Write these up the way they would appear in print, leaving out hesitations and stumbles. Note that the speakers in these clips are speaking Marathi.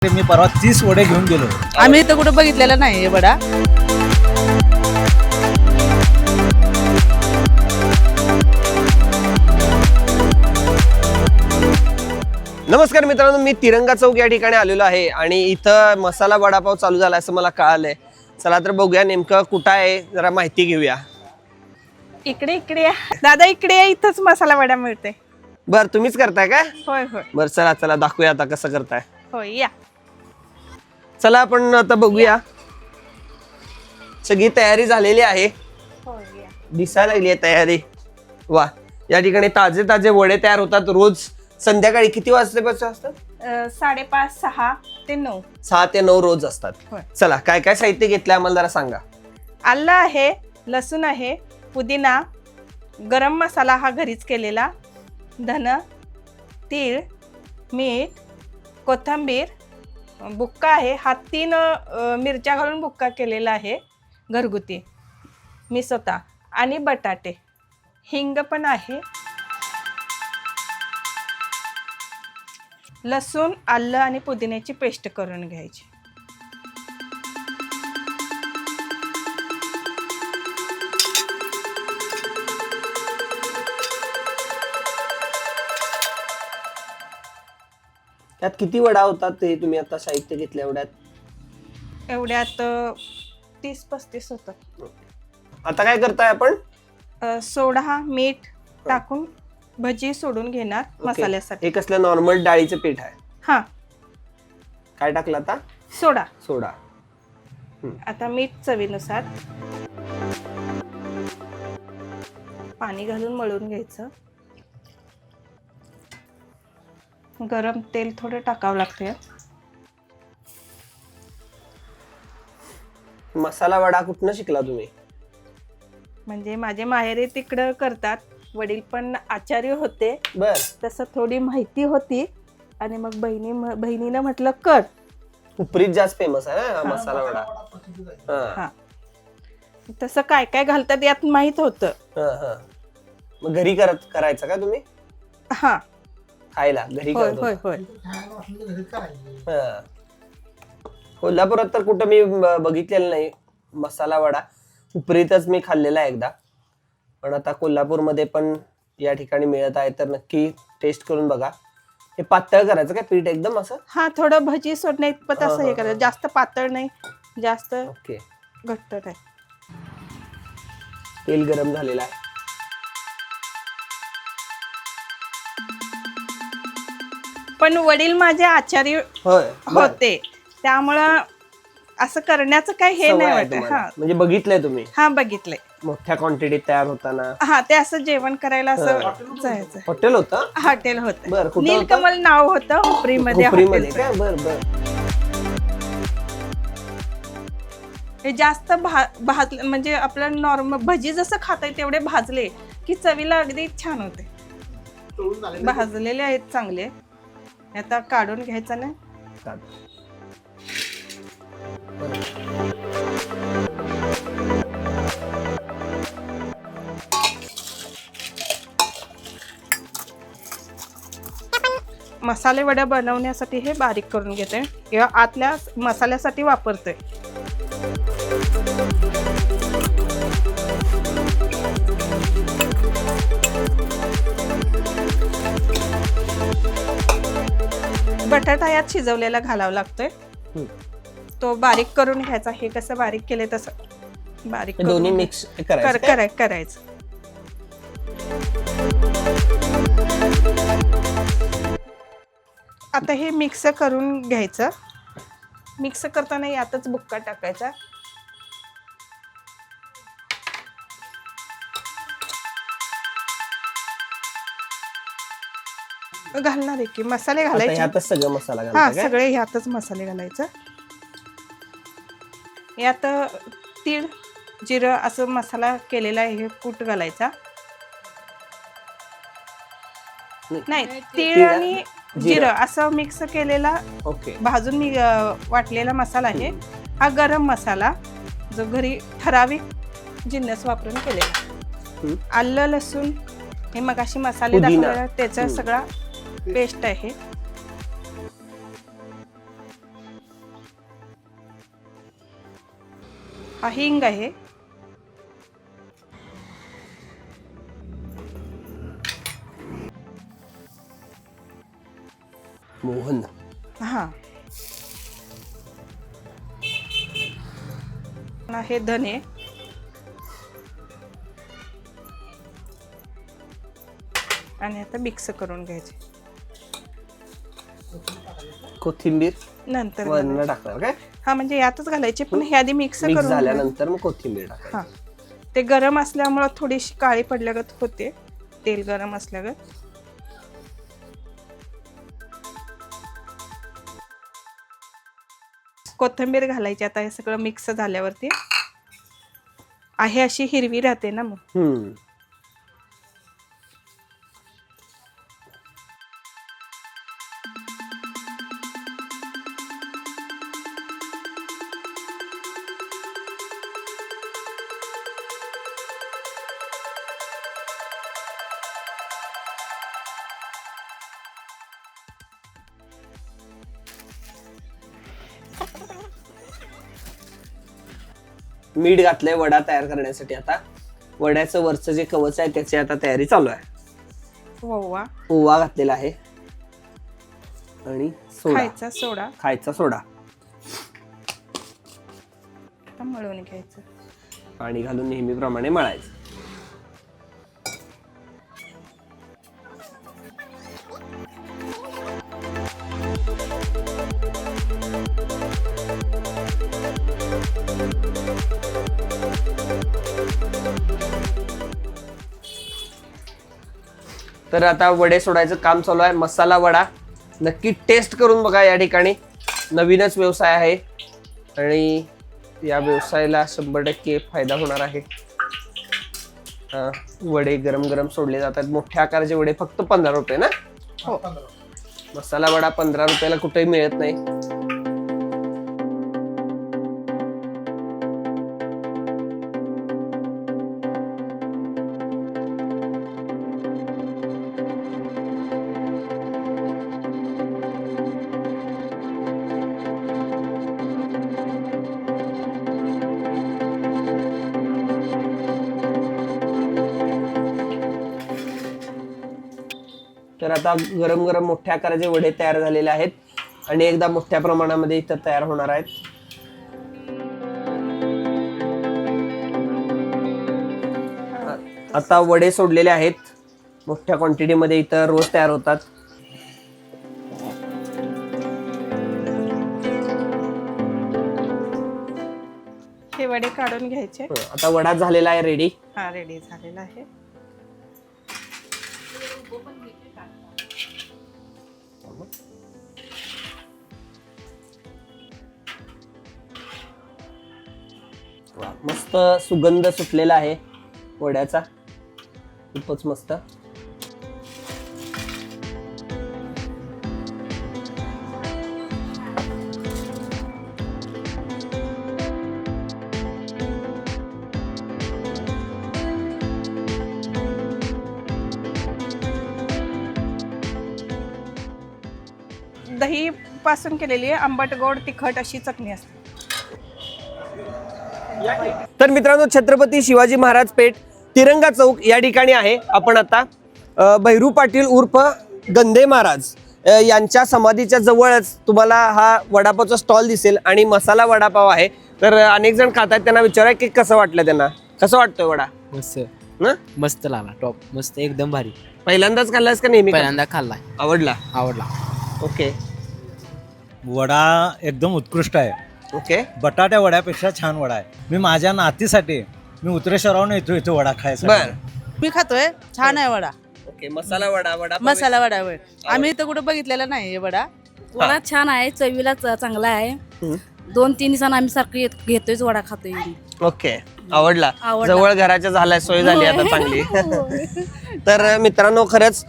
मी परवा 30 वडे घेऊन गेलो. आम्ही तर कुठं बघितलेला नाही वडा. नमस्कार मित्रांनो, मी तिरंगा चौक या ठिकाणी आलेलो आहे आणि इथं मसाला वडापाव चालू झाला असं मला कळालंय. चला तर बघूया नेमकं कुठं आहे, जरा माहिती घेऊया. इकडे इकडे या. दादा इकडे या, इथंच मसाला वडा मिळते. बर, तुम्हीच करताय का? होय होय बर, चला चला दाखवूया आता कसं करताय. होय या. चला आपण आता बघूया. सगळी तयारी झालेली आहे, होय या. दिसायला लागली आहे तयारी. वा, या ठिकाणी ताजे ताजे वडे तयार होतात रोज. संध्याकाळी किती वाजल्यापासून असतात? 5:30, 6 ते 9. 6 ते 9 रोज असतात. होय. चला, काय काय साहित्य घेतलंय आम्हाला जरा सांगा. आलं आहे, लसूण आहे, पुदिना, गरम मसाला हा घरीच केलेला, धन, तीळ, मीठ, कोथिंबीर, बुक्का आहे. हा 3 मिरच्या घालून बुक्का केलेला आहे घरगुती मी स्वतः, आणि बटाटे, हिंग पण आहे. लसूण, आलं आणि पुदिन्याची पेस्ट करून घ्यायची. त्यात किती वडा होतात ते तुम्ही आता साहित्य घेतलं एवढ्यात? एवढ्यात 30-35 होतं. आता काय करताय आपण? सोडा, मीठ टाकून भजी सोडून घेणार मसाल्यासाठी. हे कसलं नॉर्मल डाळीचं पीठ आहे? हा, काय टाकलं आता? सोडा. सोडा. आता मीठ चवीनुसार, पाणी घालून मळून घ्यायचं. गरम तेल थोडं टाकावं लागते. मसाला वडा कुठनं शिकला तुम्ही? म्हणजे माझे माहेरे तिकडं करतात, वडील पण आचार्य होते, बर. तसं थोडी माहिती होती आणि मग बहिणीनं म्हटलं कर. उपरीत जास्त फेमस आहे ना हा मसाला वडा. हा, तसं काय काय घालतात यात माहित होतं. मग घरी करायचं का तुम्ही? हा, खायला घरी होय करतो? होय होय. कोल्हापुरात तर कुठं मी बघितलेलं नाही मसाला वडा. उपरीतच मी खाल्लेला एकदा, पण आता कोल्हापूरमध्ये पण या ठिकाणी मिळत आहे, तर नक्की टेस्ट करून बघा. हे पातळ करायचं काय पीठ एकदम असं? हा, थोडं भजी सोडण्या इतपत असं हे करायचं. जास्त पातळ नाही, जास्त ओके. घट्ट नाही. तेल गरम झालेलं आहे. पण वडील माझे आचार्य होय, बर. होते, त्यामुळं असं करण्याचं काही हे सवय नाही आहे वाटत. तुम्हाला. हा म्हणजे बघितलंय तुम्ही हा, बघितलंय. मोठ्या क्वांटिटीत तयार होताना. हा, ते असं जेवण करायला असं जायचं. हॉटेल होतं? हॉटेल बर, होतं, कुठं नीलकमल नाव होतं हुपरीमध्ये. हुपरीमध्ये काय? बर बर. हे जास्त भाजले म्हणजे आपलं नॉर्मल भजी जसं खाताय तेवढे भाजले की चवीला अगदी छान होते. भाजलेले आहेत चांगले. आता काढून घ्यायचं ना. मसाले वडे बनवण्यासाठी हे बारीक करून घेते किंवा आतल्या मसाल्यासाठी वापरते. बटाटा यात शिजवलेला घालावा लागतोय. तो बारीक करून घ्यायचा. हे कसं बारीक केले तसं बारीक दोन्ही मिक्स करायचं. आता हे मिक्स करून घ्यायचं. मिक्स करताना यातच बुक्का टाकायचा. घालणार आहे की मसाले घालायचे. ह्यातच सगळं मसाला हा, घालायचा काय? सगळे ह्यातच मसाले घालायचं. यात तीळ, जिरं असं मसाला केलेला आहे, हे कूट घालायचा. नाही, तीळ आणि जिरं असं मिक्स केलेला, ओके, भाजून मी वाटलेला मसाला आहे हा. गरम मसाला जो घरी ठराविक जिन्नस वापरून केलेला. आलं, लसूण, हे मगाशी मसाले दाखवलेला त्याचा सगळा पेस्ट आहे. हा हिंग आहे, मोहन, हा आहे धने, आणि आता मिक्स करून घ्यायचे. कोथिंबीर नंतर वरण घालायचे. टाकणार काय? हा म्हणजे यातच घालायचे, पण हे आधी मिक्स मिक्स करून घ्यायचे. झाल्यानंतर मग कोथिंबीर टाकायची. हा ते गरम असल्यामुळं थोडीशी काळी पडल्यागत होते, तेल गरम असल्यागत. कोथिंबीर घालायची आता हे सगळं मिक्स झाल्यावरती. आहे अशी हिरवी राहते ना मग. मीठ घातलंय वडा तयार करण्यासाठी. आता वड्याचं वरचं जे कवच आहे त्याची आता तयारी चालू आहे. ओवा, ओवा घातलेला आहे आणि सोडा, खायचा सोडा खायचा सोडा. आता मळून घ्यायचं. पाणी घालून नेहमीप्रमाणे मळायचं. तर आता वडे सोडायचं काम चालू आहे. मसाला वडा नक्की टेस्ट करून बघा. या ठिकाणी नवीनच व्यवसाय आहे आणि या व्यवसायाला 100% फायदा होणार आहे. वडे गरम गरम सोडले जातात. मोठ्या आकाराचे वडे फक्त 15 रुपये ना? हो. मसाला वडा 15 रुपयाला कुठेही मिळत नाही. तर आता गरम गरम मोठ्या आकाराचे वडे तयार झालेले आहेत आणि एकदा मोठ्या प्रमाणामध्ये इथं तयार होणार आहेत. आता वडे सोडलेले आहेत मोठ्या क्वांटिटीमध्ये. इथं रोज तयार होतात. हे वडे काढून घ्यायचे. आता वडा झालेला आहे रेडी. हा रेडी झालेला आहे. मस्त सुगंध सुटलेला आहे वड्याचा, खूपच मस्त. दही पासून केलेली आहे, आंबट गोड तिखट अशी चटणी असते. तर मित्रांनो, छत्रपती शिवाजी महाराज पेठ तिरंगा चौक या ठिकाणी आहे. आपण आता भैरू पाटील उर्फ गंधे महाराज यांच्या समाधीच्या जवळच तुम्हाला हा वडापावचा स्टॉल दिसेल आणि मसाला वडापाव आहे. तर अनेक जण खात आहेत, त्यांना विचारा की कसं वाटलं त्यांना. कसं वाटतोय वडा? मस्त ना? मस्त लागला, टॉप मस्त, एकदम भारी. पहिल्यांदाच खाल्लास का नेहमी? पहिल्यांदा खाल्लाय. आवडला? आवडला. ओके वडा एकदम उत्कृष्ट आहे. ओके. बटाट्या वड्यापेक्षा छान वडा आहे. मी माझ्या नातीसाठी मी उतरेश्वरावरून येतो इथे वडा खायचा. बर. मी खातोय, छान आहे वडा. ओके. मसाला वडा, वडा मसाला वडा वड आम्ही इथं कुठं बघितलेला नाही हे वडा. वडा छान आहे, चवीला चांगला आहे. 2-3 दिवसांना आम्ही सारखं घेतोयच वडा खातोय. ओके. आवडला? आवडला. जवळ घराच्या झालाय, सोय झाली आता चांगली. तर मित्रांनो, खरंच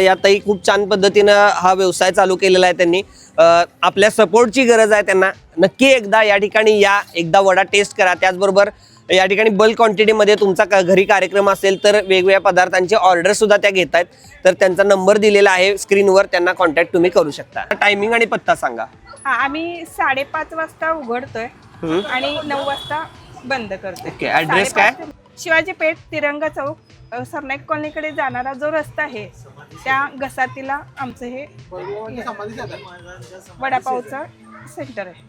या ताई खूप छान पद्धतीनं हा व्यवसाय चालू केलेला आहे त्यांनी. आपल्या सपोर्टची गरज आहे त्यांना. नक्की एकदा या ठिकाणी या, एकदा वडा टेस्ट करा. त्याचबरोबर या ठिकाणी बल्क क्वांटिटीमध्ये तुमचा घरी कार्यक्रम असेल तर वेगवेगळ्या पदार्थांचे ऑर्डर सुद्धा त्या घेत आहेत. तर त्यांचा नंबर दिलेला आहे स्क्रीनवर, त्यांना कॉन्टॅक्ट तुम्ही करू शकता. टायमिंग आणि पत्ता सांगा. हा, आम्ही 5:30 वाजता उघडतोय आणि 9 वाजता बंद करते. ओके, ऍड्रेस काय? 5:30 शिवाजी पेठ, तिरंगा चौक, सरनाईक कॉलनीकडे जाणारा जो रस्ता आहे त्या घसातीला आमचं हे वडापावचं सेंटर आहे.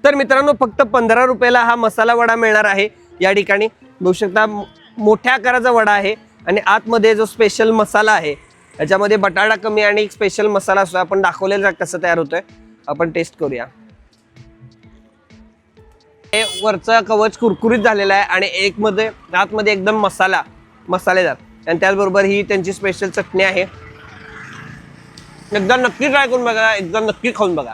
तर मित्रांनो फक्त 15 रुपयाला हा मसाला वडा मिळणार आहे या ठिकाणी. बघू शकता मोठ्या आकाराचा वडा आहे आणि आतमध्ये जो स्पेशल मसाला आहे याच्यामध्ये बटाटा कमी आणि स्पेशल मसाला असतो. आपण दाखवलेला कसं तयार होतोय, आपण टेस्ट करूया. हे वरचं कवच कुरकुरीत झालेलं आहे आणि आतमध्ये एकदम मसालेदार आणि त्याचबरोबर ही त्यांची स्पेशल चटणी आहे. एकदा नक्की ट्राय करून बघा, एकदा नक्की खाऊन बघा.